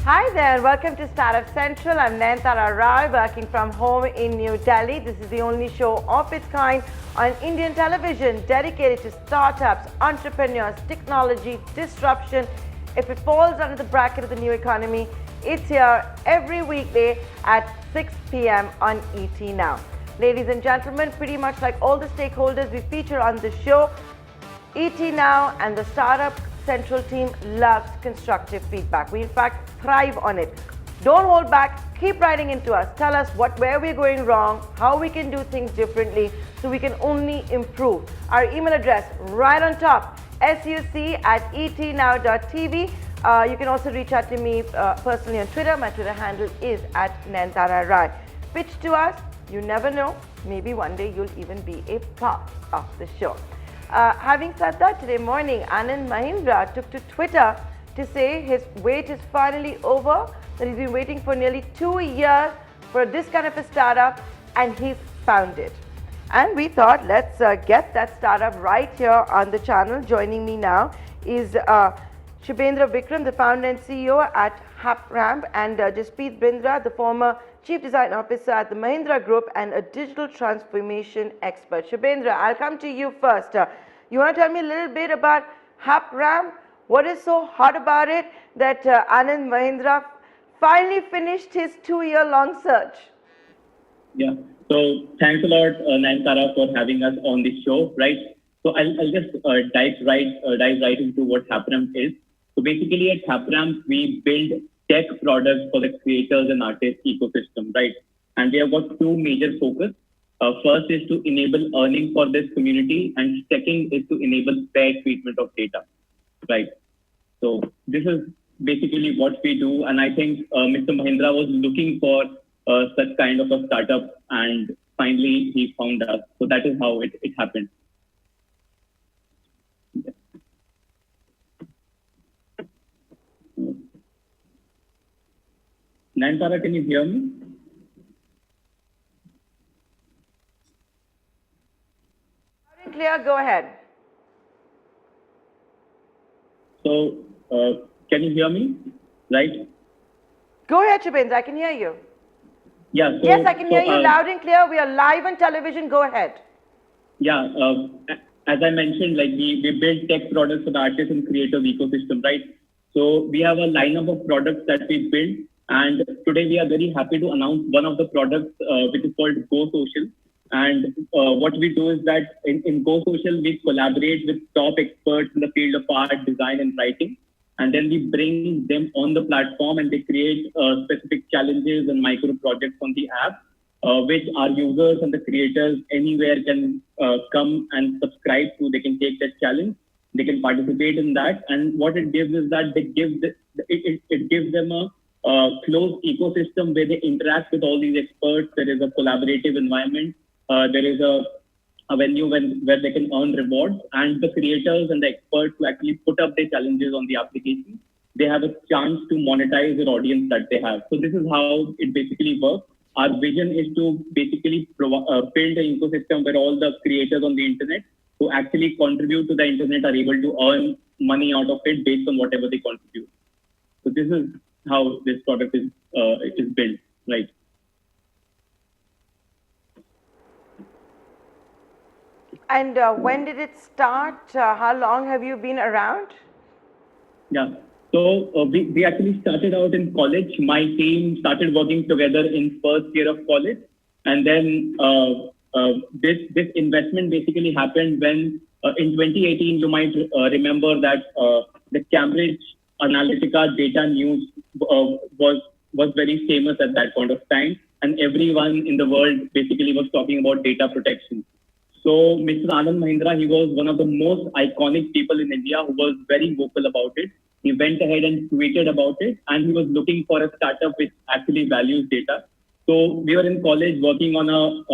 Hi there, welcome to Startup Central. I'm Nayantara Rai, working from home in New Delhi. This is the only show of its kind on Indian television dedicated to startups, entrepreneurs, technology, disruption. If it falls under the bracket of the new economy, it's here every weekday at 6 p.m. on ET Now. Ladies and gentlemen, pretty much like all the stakeholders we feature on the show, ET Now and the Startup Central team loves constructive feedback. We in fact thrive on it. Don't hold back, keep writing into us. Tell us where we're going wrong, how we can do things differently so we can only improve. Our email address right on top, suc@etnow.tv. You can also reach out to me personally on Twitter. My Twitter handle is @Nayantara Rai. Pitch to us, you never know, maybe one day you'll even be a part of the show. Having said that, today morning, Anand Mahindra took to Twitter to say his wait is finally over, that he's been waiting for nearly 2 years for this kind of a startup, and he's found it. And we thought, let's get that startup right here on the channel. Joining me now is Shubhendra Vikram, the founder and CEO at Hapramp, and Jaspreet Bindra, the former Chief Design Officer at the Mahindra Group and a digital transformation expert. Shubhendra, I'll come to you first. You want to tell me a little bit about Hapramp? What is so hot about it that Anand Mahindra finally finished his 2-year-long search? Yeah, so thanks a lot, Nayantara, for having us on this show, right? So I'll just dive right into what Hapramp is. So basically at Hapramp, we build tech products for the creators and artists ecosystem, right? And we have got two major focus. First is to enable earning for this community, and second is to enable fair treatment of data, right? So this is basically what we do, and I think Mr. Mahindra was looking for such kind of a startup, and finally he found us. So that is how it happened. Nayantara, can you hear me? Loud and clear, go ahead. So, can you hear me? Right? Go ahead, Shubhendra, I can hear you. Yeah. So, yes, I can hear you loud and clear. We are live on television. Go ahead. Yeah. As I mentioned, like we build tech products for the artists and creative ecosystem, right? So we have a lineup of products that we build. And today we are very happy to announce one of the products, which is called GoSocial. And what we do is that in GoSocial, we collaborate with top experts in the field of art, design, and writing. And then we bring them on the platform, and they create specific challenges and micro projects on the app, which our users and the creators anywhere can come and subscribe to. They can take that challenge. They can participate in that. And what it gives is that it gives them a closed ecosystem where they interact with all these experts. There is a collaborative environment. There is a venue where they can earn rewards, and the creators and the experts who actually put up their challenges on the application, they have a chance to monetize their audience that they have. So this is how it basically works. Our vision is to basically build an ecosystem where all the creators on the internet who actually contribute to the internet are able to earn money out of it based on whatever they contribute. So this is how this product is built, right? And when did it start? How long have you been around? Yeah. So we actually started out in college. My team started working together in first year of college. And then this investment basically happened when in 2018, you might remember that the Cambridge Analytica data news was very famous at that point of time. And everyone in the world basically was talking about data protection. So Mr. Anand Mahindra, he was one of the most iconic people in India who was very vocal about it. He went ahead and tweeted about it, and he was looking for a startup which actually values data. So we were in college working on a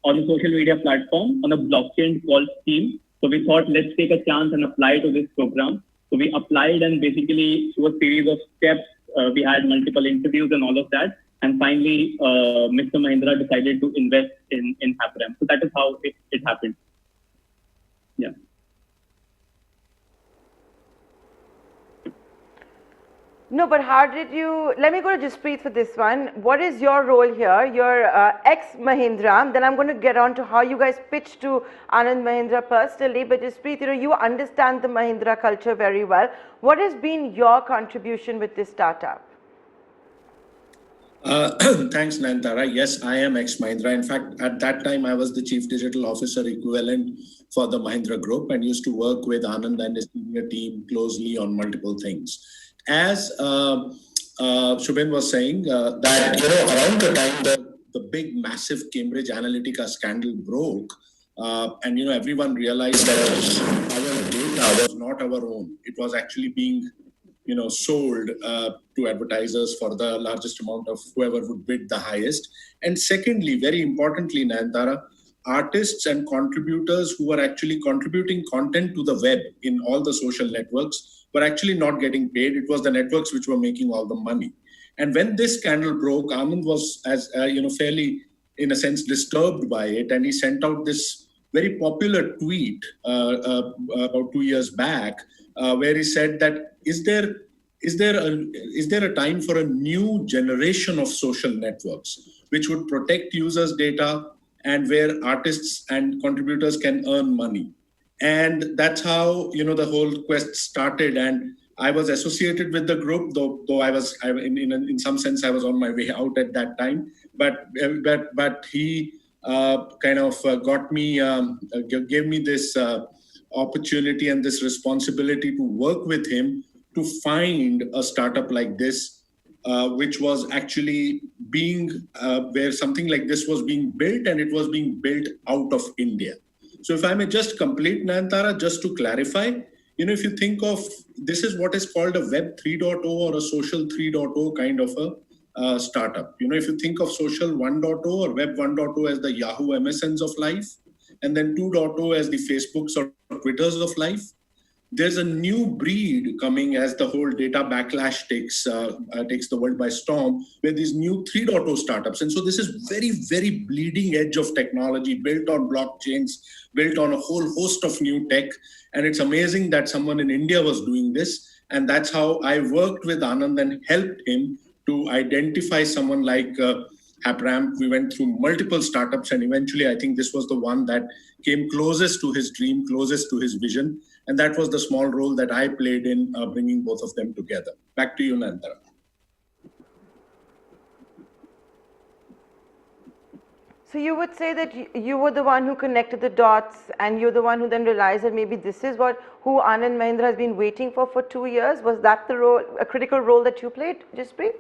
social media platform on a blockchain called Steam. So we thought, let's take a chance and apply to this program. So we applied, and basically through a series of steps, we had multiple interviews and all of that. And finally, Mr. Mahindra decided to invest in Hapramp. So that is how it happened. Yeah. No, but how did you? Let me go to Jaspreet for this one. What is your role here? You're ex-Mahindra. Then I'm going to get on to how you guys pitched to Anand Mahindra personally. But Jaspreet, you understand the Mahindra culture very well. What has been your contribution with this startup? Thanks, Nayantara. Yes, I am ex-Mahindra. In fact, at that time, I was the Chief Digital Officer equivalent for the Mahindra Group and used to work with Anand and his senior team closely on multiple things. As Shubhendra was saying, that around the time the big, massive Cambridge Analytica scandal broke, and everyone realized that our data was not our own. It was actually being sold to advertisers for the largest amount of whoever would bid the highest. And secondly, very importantly, Nayantara, artists and contributors who were actually contributing content to the web in all the social networks were actually not getting paid. It was the networks which were making all the money. And when this scandal broke, Anand was, as fairly, in a sense, disturbed by it, and he sent out this very popular tweet about 2 years back, where he said that is there a time for a new generation of social networks which would protect users' data and where artists and contributors can earn money. And that's how the whole quest started. And I was associated with the group, though in some sense I was on my way out at that time. But he got me, gave me this opportunity and this responsibility to work with him to find a startup like this, which was actually being where something like this was being built, and it was being built out of India. So if I may just complete, Nayantara, just to clarify, if you think of this is what is called a Web 3.0 or a social 3.0 kind of a startup. If you think of social 1.0 or Web 1.0 as the Yahoo MSNs of life, and then 2.0 as the Facebooks or Twitters of life, there's a new breed coming as the whole data backlash takes the world by storm, where these new 3.0 startups. And so this is very, very bleeding edge of technology built on blockchains, built on a whole host of new tech. And it's amazing that someone in India was doing this. And that's how I worked with Anand and helped him to identify someone like Hapramp. We went through multiple startups, and eventually I think this was the one that came closest to his dream, closest to his vision. And that was the small role that I played in bringing both of them together. Back to you, Nayantara. So you would say that you were the one who connected the dots, and you're the one who then realized that maybe this is who Anand Mahindra has been waiting for 2 years. Was that the role, a critical role that you played, Jaspreet?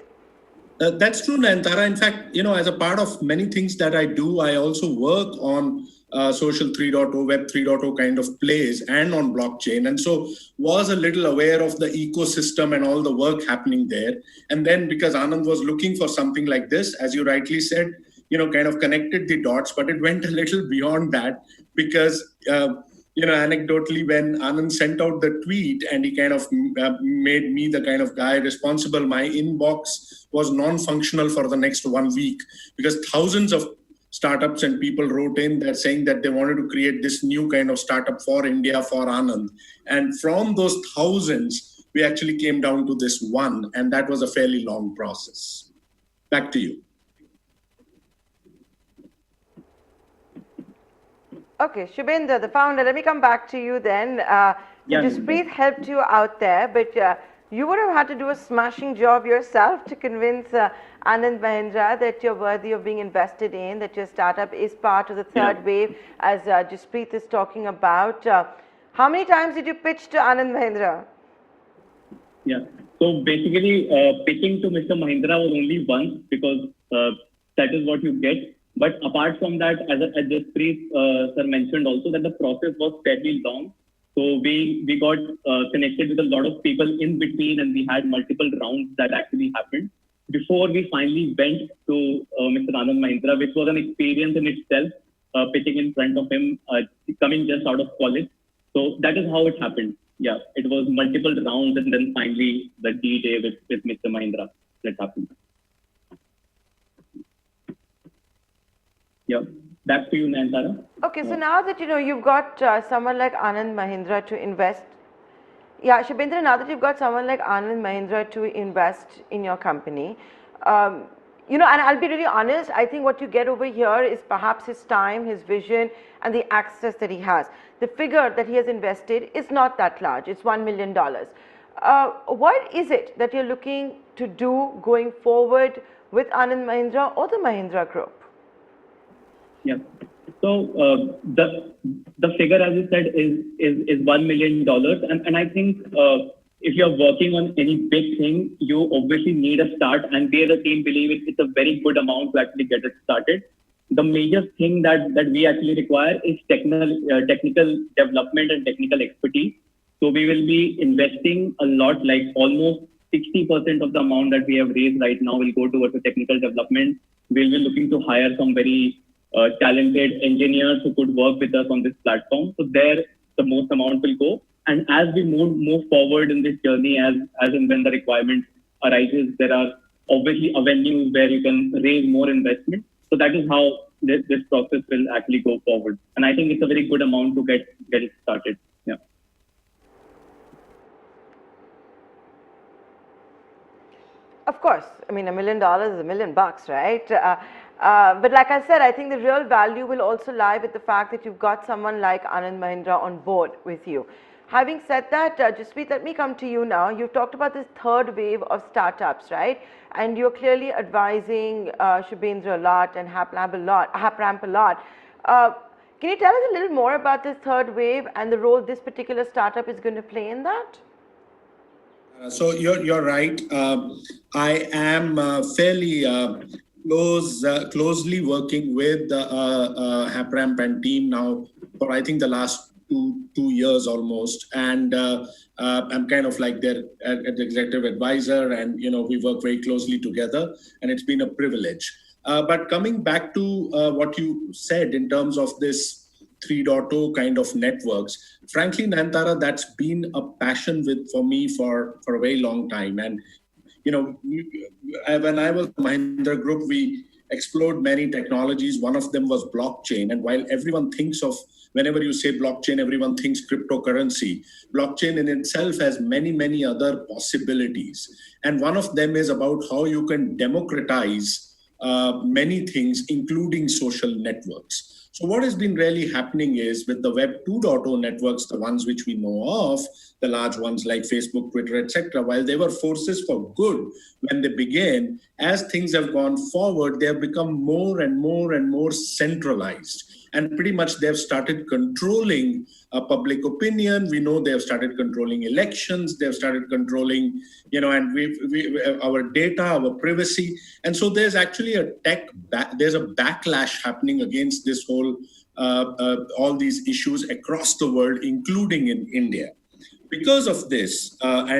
That's true, Nayantara. In fact, as a part of many things that I do, I also work on social 3.0, Web 3.0 kind of plays and on blockchain. And so was a little aware of the ecosystem and all the work happening there. And then because Anand was looking for something like this, as you rightly said, kind of connected the dots, but it went a little beyond that because anecdotally, when Anand sent out the tweet and he kind of made me the kind of guy responsible, my inbox was non-functional for the next 1 week because thousands of startups and people wrote in there saying that they wanted to create this new kind of startup for India, for Anand. And from those thousands, we actually came down to this one, and that was a fairly long process. Back to you. Okay, Shubhendra, the founder, let me come back to you then. Jaspreet helped you out there, but you would have had to do a smashing job yourself to convince Anand Mahindra that you're worthy of being invested in, that your startup is part of the third wave, as Jaspreet is talking about. How many times did you pitch to Anand Mahindra? Yeah, so basically pitching to Mr. Mahindra was only once because that is what you get. But apart from that, as Jaspreet sir mentioned also, that the process was fairly long. So we got connected with a lot of people in between, and we had multiple rounds that actually happened before we finally went to Mr. Anand Mahindra, which was an experience in itself, pitching in front of him, coming just out of college. So that is how it happened. Yeah, it was multiple rounds, and then finally the D-Day with Mr. Mahindra that happened. Yeah, back to you, Nayantara. Okay, so now that you've got someone like Anand Mahindra to invest Yeah, Shubhendra, now that you've got someone like Anand Mahindra to invest in your company, and I'll be really honest, I think what you get over here is perhaps his time, his vision, and the access that he has. The figure that he has invested is not that large, it's $1 million. What is it that you're looking to do going forward with Anand Mahindra or the Mahindra Group? Yeah. So the figure, as you said, is $1 million, and I think if you're working on any big thing, you obviously need a start, and we as a team believe it's a very good amount to actually get it started. The major thing that we actually require is technical development and technical expertise. So we will be investing a lot, like almost 60% of the amount that we have raised right now will go towards the technical development. We'll be looking to hire some very talented engineers who could work with us on this platform. So there, the most amount will go. And as we move forward in this journey, as and when the requirement arises, there are obviously avenues where you can raise more investment. So that is how this process will actually go forward. And I think it's a very good amount to get it started. Yeah. Of course, I mean, $1 million is $1 million, right? But like I said, I think the real value will also lie with the fact that you've got someone like Anand Mahindra on board with you. Having said that, Jaspreet, let me come to you now. You've talked about this third wave of startups, right? And you're clearly advising Shubhendra a lot and Hapramp a lot. Can you tell us a little more about this third wave and the role this particular startup is going to play in that? So you're right. I am fairly closely working with Hapramp and team now for I think the last two years almost, and I'm kind of like their executive advisor, and we work very closely together, and it's been a privilege. But coming back to what you said in terms of this 3.0 kind of networks, frankly, Nayantara, that's been a passion for me for a very long time. And when I was Mahindra Group, we explored many technologies. One of them was blockchain. And while everyone thinks of, whenever you say blockchain, everyone thinks cryptocurrency. Blockchain in itself has many, many other possibilities. And one of them is about how you can democratize many things, including social networks. So what has been really happening is with the Web 2.0 networks, the ones which we know of, the large ones like Facebook, Twitter, etc., while they were forces for good when they began, as things have gone forward, they have become more and more and more centralized. And pretty much they've started controlling public opinion. We know they've started controlling elections. They've started controlling, and our data, our privacy. And so there's actually there's a backlash happening against this whole, all these issues across the world, including in India. Because of this, this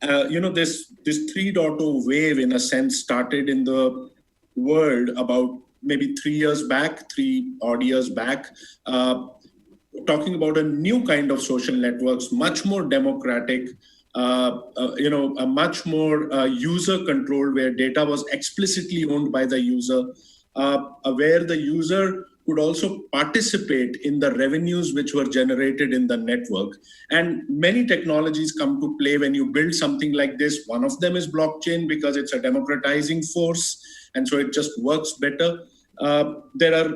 3.0 wave, in a sense, started in the world about maybe 3 odd years back, talking about a new kind of social networks, much more democratic, a much more user-controlled, where data was explicitly owned by the user, where the user could also participate in the revenues which were generated in the network. And many technologies come to play when you build something like this. One of them is blockchain, because it's a democratizing force, and so it just works better. There are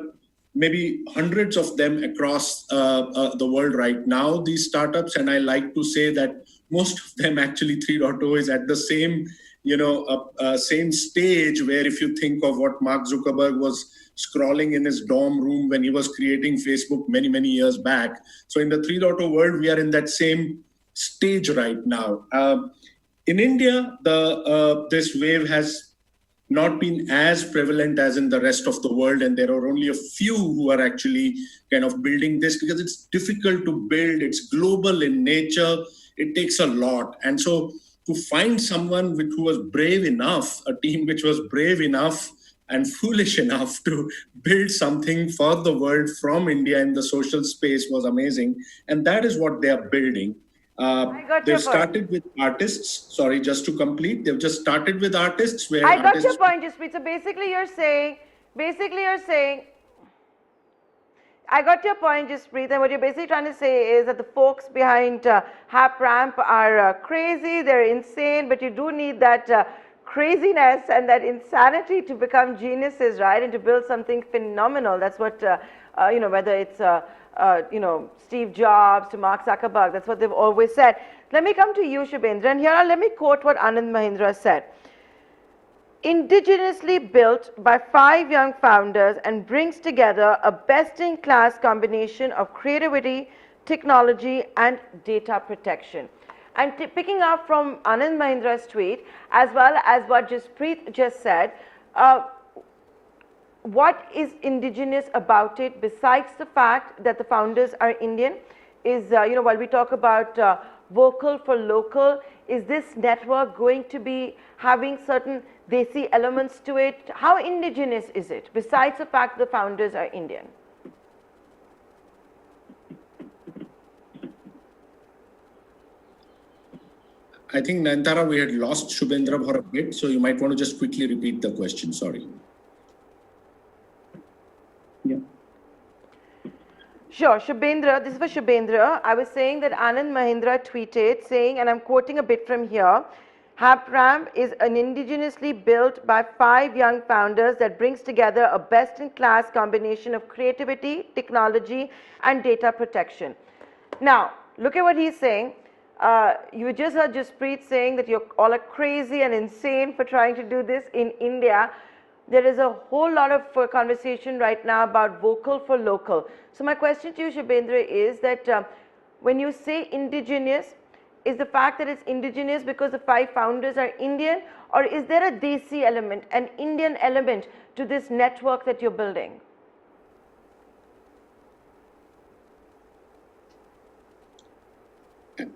maybe hundreds of them across the world right now, these startups, and I like to say that most of them actually 3.0 is at the same, same stage, where if you think of what Mark Zuckerberg was scrolling in his dorm room when he was creating Facebook many, many years back. So in the 3.0 world, we are in that same stage right now. In India, this wave has not been as prevalent as in the rest of the world, and there are only a few who are actually kind of building this, because it's difficult to build. It's global in nature. It takes a lot. And so to find someone who was brave enough, a team which was brave enough and foolish enough to build something for the world from India in the social space was amazing. And that is what they are building. They've started with artists. Sorry, just to complete, they've just started with artists. Where I got your point, Jaspreet. So basically you're saying, I got your point, Jaspreet, and what you're basically trying to say is that the folks behind Hapramp are crazy, they're insane, but you do need that craziness and that insanity to become geniuses, right, and to build something phenomenal. That's what, whether it's, Steve Jobs to Mark Zuckerberg, that's what they've always said. Let me come to you, Shubhendra, and here let me quote what Anand Mahindra said. Indigenously built by 5 young founders and brings together a best-in-class combination of creativity, technology, and data protection. And picking up from Anand Mahindra's tweet, as well as what Jaspreet just said, what is indigenous about it besides the fact that the founders are Indian? Is, while we talk about vocal for local, is this network going to be having certain desi elements to it? How indigenous is it, besides the fact the founders are Indian? I think, Nayantara, we had lost Shubhendra for a bit, so you might want to just quickly repeat the question. Sorry. Yeah. Sure, Shubhendra, this is for Shubhendra. I was saying that Anand Mahindra tweeted saying, and I'm quoting a bit from here, Hapramp is an indigenously built by 5 young founders that brings together a best-in-class combination of creativity, technology, and data protection. Now, look at what he's saying. You just heard Jaspreet saying that you're all crazy and insane for trying to do this in India. There is a whole lot of conversation right now about vocal for local. So my question to you, Shubhendra, is that when you say indigenous, is the fact that it's indigenous because the 5 founders are Indian, or is there a desi element, an Indian element to this network that you're building?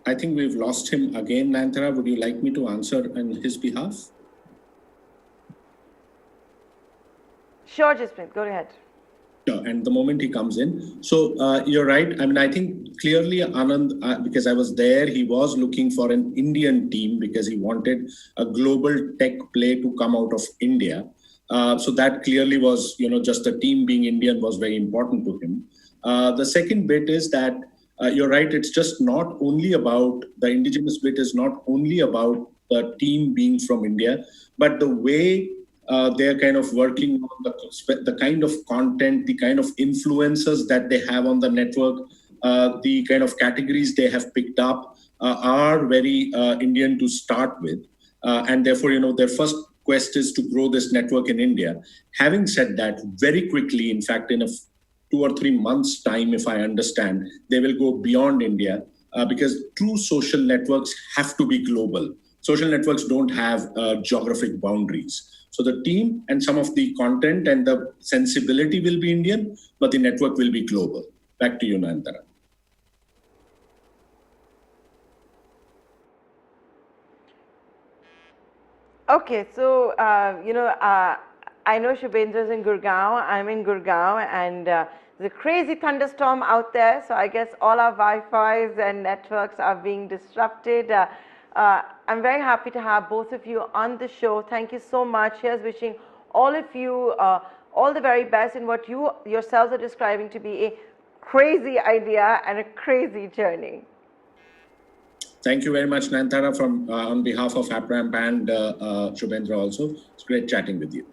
I think we've lost him again, Nayantara. Would you like me to answer on his behalf? Sure, Jaspreet, go ahead. And the moment he comes in. So you're right. I mean, I think clearly Anand, because I was there, he was looking for an Indian team because he wanted a global tech play to come out of India. So that clearly was, just the team being Indian was very important to him. The second bit is that you're right. It's just not only about the indigenous bit is not only about the team being from India, but the way they're kind of working on the kind of content, the kind of influencers that they have on the network, the kind of categories they have picked up are very Indian to start with. And therefore, their first quest is to grow this network in India. Having said that, very quickly, in fact, in a 2 or 3 months' time, if I understand, they will go beyond India because true social networks have to be global. Social networks don't have geographic boundaries. So the team and some of the content and the sensibility will be Indian, but the network will be global. Back to you, Nayantara. Okay, so, I know Shubhendra's in Gurgaon, I'm in Gurgaon, and there's a crazy thunderstorm out there, so I guess all our Wi-Fis and networks are being disrupted. I'm very happy to have both of you on the show. Thank you so much. Here's wishing all of you all the very best in what you yourselves are describing to be a crazy idea and a crazy journey. Thank you very much, Nayantara, from on behalf of Hapramp and Shubhendra also. It's great chatting with you.